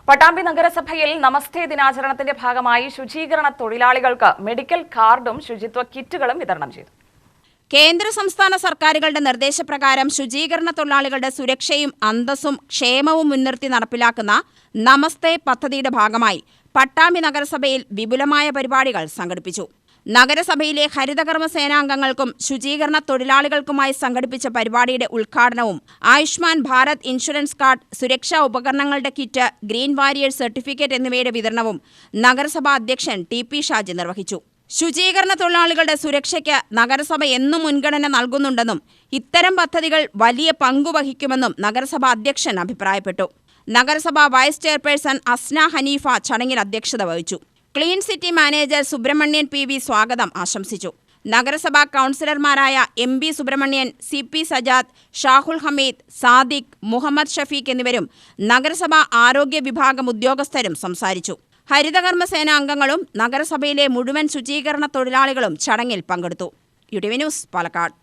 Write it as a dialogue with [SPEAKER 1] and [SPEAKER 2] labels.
[SPEAKER 1] പട്ടാമ്പി നഗരസഭയിൽ നമസ്തേ ദിനാചരണത്തിന്റെ ഭാഗമായി ശുചീകരണ തൊഴിലാളികൾക്ക് മെഡിക്കൽ കാർഡും ശുചിത്വ കിറ്റുകളും വിതരണം ചെയ്തു.
[SPEAKER 2] കേന്ദ്ര സംസ്ഥാന സർക്കാരുകളുടെ നിർദ്ദേശപ്രകാരം ശുചീകരണ തൊഴിലാളികളുടെ സുരക്ഷയും അന്തസ്സും ക്ഷേമവും മുൻനിർത്തി നടപ്പിലാക്കുന്ന നമസ്തേ പദ്ധതിയുടെ ഭാഗമായി പട്ടാമ്പി നഗരസഭയിൽ വിപുലമായ പരിപാടികൾ സംഘടിപ്പിച്ചു. നഗരസഭയിലെ ഹരിതകർമ്മ സേനാംഗങ്ങൾക്കും ശുചീകരണ തൊഴിലാളികൾക്കുമായി സംഘടിപ്പിച്ച പരിപാടിയുടെ ഉദ്ഘാടനവും ആയുഷ്മാൻ ഭാരത് ഇൻഷുറൻസ് കാർഡ്, സുരക്ഷാ ഉപകരണങ്ങളുടെ കിറ്റ്, ഗ്രീൻ വാരിയേഴ്സ് സർട്ടിഫിക്കറ്റ് എന്നിവയുടെ വിതരണവും നഗരസഭാ അധ്യക്ഷൻ ടി.പി. ഷാജി നിർവഹിച്ചു. ശുചീകരണ തൊഴിലാളികളുടെ സുരക്ഷയ്ക്ക് നഗരസഭ എന്നും മുൻഗണന നൽകുന്നുണ്ടെന്നും ഇത്തരം പദ്ധതികൾ വലിയ പങ്കുവഹിക്കുമെന്നും നഗരസഭാ അധ്യക്ഷൻ അഭിപ്രായപ്പെട്ടു. നഗരസഭാ വൈസ് ചെയർപേഴ്സൺ അസ്ന ഹനീഫ ചടങ്ങിൽ അധ്യക്ഷത വഹിച്ചു. Clean city manager Subramanian P. ആസ്വാഗതം ആശംസിച്ചു. നഗരസഭാ കൗൺസിലർമാരായ എം.ബി. സുബ്രഹ്മണ്യൻ, സി.പി. സജാദ്, ഷാഹുൽ ഹമീദ്, സാദിഖ്, മുഹമ്മദ് ഷഫീഖ് എന്നിവരും നഗരസഭാ ആരോഗ്യ വിഭാഗം ഉദ്യോഗസ്ഥരും സംസാരിച്ചു. ഹരിതകർമ്മ സേനാംഗങ്ങളും നഗരസഭയിലെ മുഴുവൻ ശുചീകരണ തൊഴിലാളികളും ചടങ്ങിൽ പങ്കെടുത്തു. UTV news, Palakkad.